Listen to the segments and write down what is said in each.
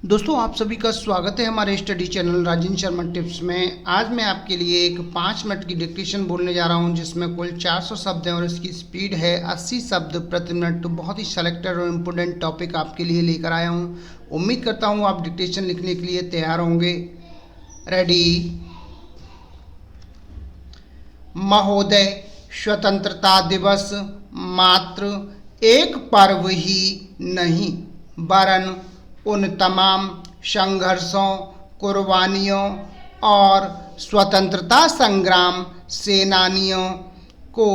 दोस्तों आप सभी का स्वागत है हमारे study channel Rajendra Sharma tips में। आज मैं आपके लिए एक 5 मिनट की डिक्टेशन बोलने जा रहा हूं जिसमें कुल 400 शब्द हैं और इसकी स्पीड है 80 शब्द प्रति मिनट। तो बहुत ही सेलेक्टेड और इम्पोर्टेंट टॉपिक आपके लिए लेकर आया हूं। उम्मीद करता हूं आप डिक्टेशन लिखने के लिए तैयार होंगे। रेडी। महोदय, स्वतंत्रता दिवस मात्र एक पर्व ही नहीं वरन उन तमाम संघर्षों, कुर्बानियों और स्वतंत्रता संग्राम सेनानियों को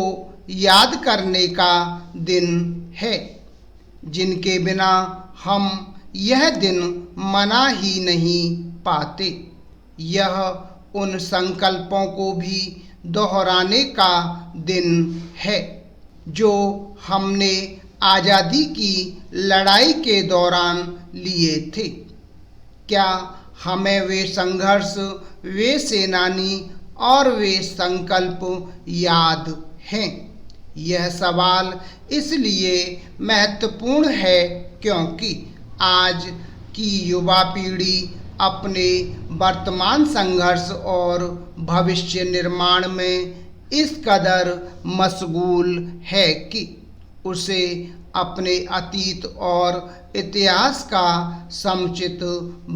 याद करने का दिन है जिनके बिना हम यह दिन मना ही नहीं पाते। यह उन संकल्पों को भी दोहराने का दिन है जो हमने आज़ादी की लड़ाई के दौरान लिए थे। क्या हमें वे संघर्ष, वे सेनानी और वे संकल्प याद हैं? यह सवाल इसलिए महत्वपूर्ण है क्योंकि आज की युवा पीढ़ी अपने वर्तमान संघर्ष और भविष्य निर्माण में इस कदर मशगूल है कि उसे अपने अतीत और इतिहास का समुचित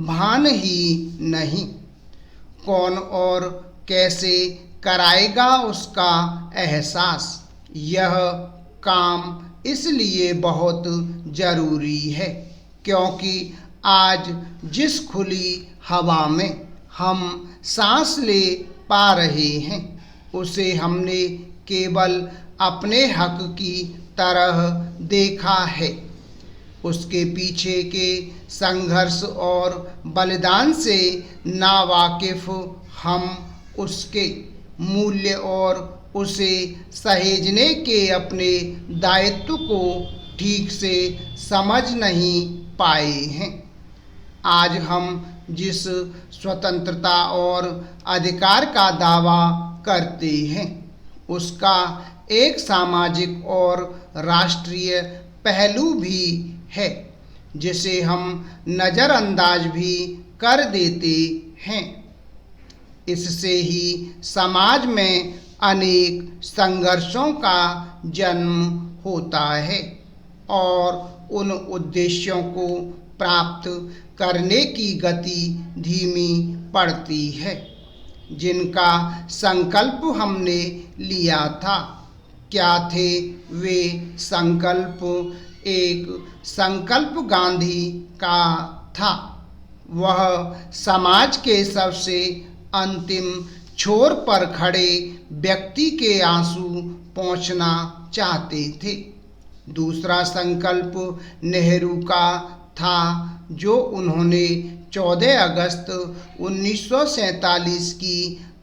भान ही नहीं। कौन और कैसे कराएगा उसका एहसास? यह काम इसलिए बहुत ज़रूरी है क्योंकि आज जिस खुली हवा में हम सांस ले पा रहे हैं उसे हमने केवल अपने हक की तरह देखा है। उसके पीछे के संघर्ष और बलिदान से नावाकिफ हम उसके मूल्य और उसे सहेजने के अपने दायित्व को ठीक से समझ नहीं पाए हैं। आज हम जिस स्वतंत्रता और अधिकार का दावा करते हैं उसका एक सामाजिक और राष्ट्रीय पहलू भी है जिसे हम नज़रअंदाज भी कर देते हैं। इससे ही समाज में अनेक संघर्षों का जन्म होता है और उन उद्देश्यों को प्राप्त करने की गति धीमी पड़ती है जिनका संकल्प हमने लिया था। क्या थे वे संकल्प? एक संकल्प गांधी का था। वह समाज के सबसे अंतिम छोर पर खड़े व्यक्ति के आंसू पोंछना चाहते थे। दूसरा संकल्प नेहरू का था जो उन्होंने 14 अगस्त 1947 की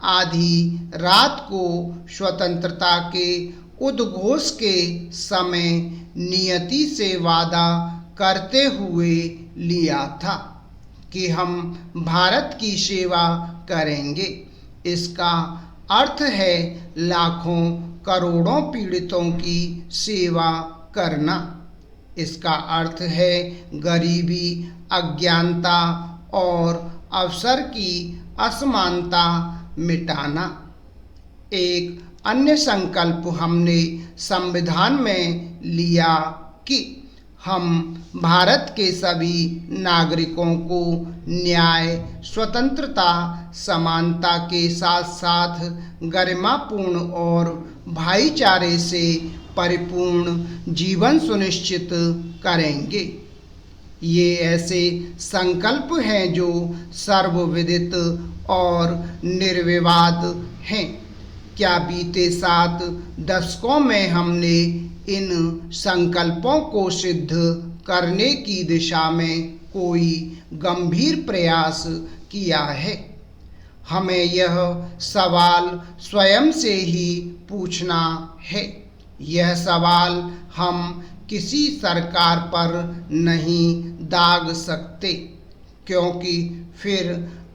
आधी रात को स्वतंत्रता के उद्घोष के समय नियति से वादा करते हुए लिया था कि हम भारत की सेवा करेंगे। इसका अर्थ है लाखों करोड़ों पीड़ितों की सेवा करना। इसका अर्थ है गरीबी, अज्ञानता और अवसर की असमानता मिटाना। एक अन्य संकल्प हमने संविधान में लिया कि हम भारत के सभी नागरिकों को न्याय, स्वतंत्रता, समानता के साथ साथ गरिमापूर्ण और भाईचारे से परिपूर्ण जीवन सुनिश्चित करेंगे। ये ऐसे संकल्प हैं जो सर्वविदित और निर्विवाद हैं। क्या बीते 7 दशकों में हमने इन संकल्पों को सिद्ध करने की दिशा में कोई गंभीर प्रयास किया है? हमें यह सवाल स्वयं से ही पूछना है। यह सवाल हम किसी सरकार पर नहीं दाग सकते क्योंकि फिर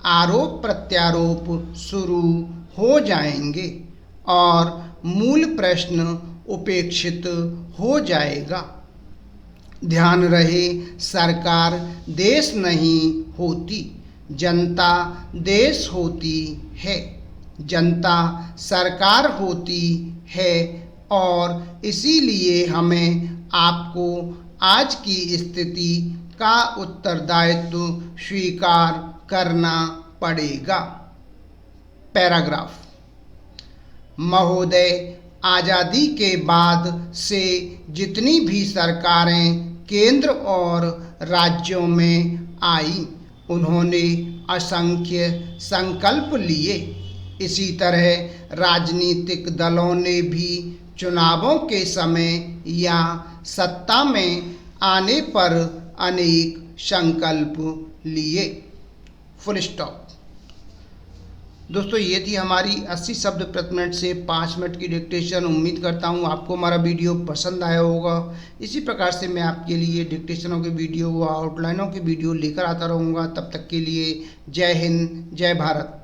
आरोप प्रत्यारोप शुरू हो जाएंगे और मूल प्रश्न उपेक्षित हो जाएगा। ध्यान रहे, सरकार देश नहीं होती, जनता देश होती है, जनता सरकार होती है और इसीलिए हमें आपको आज की स्थिति का उत्तरदायित्व स्वीकार करना पड़ेगा। पैराग्राफ। महोदय, आज़ादी के बाद से जितनी भी सरकारें केंद्र और राज्यों में आई, उन्होंने असंख्य संकल्प लिए। इसी तरह राजनीतिक दलों ने भी चुनावों के समय या सत्ता में आने पर अनेक संकल्प लिए। Full stop. दोस्तों, ये थी हमारी 80 शब्द प्रति मिनट से 5 मिनट की डिक्टेशन। उम्मीद करता हूँ आपको हमारा वीडियो पसंद आया होगा। इसी प्रकार से मैं आपके लिए डिक्टेशनों के वीडियो व आउटलाइनों के वीडियो लेकर आता रहूँगा। तब तक के लिए जय हिंद, जय भारत।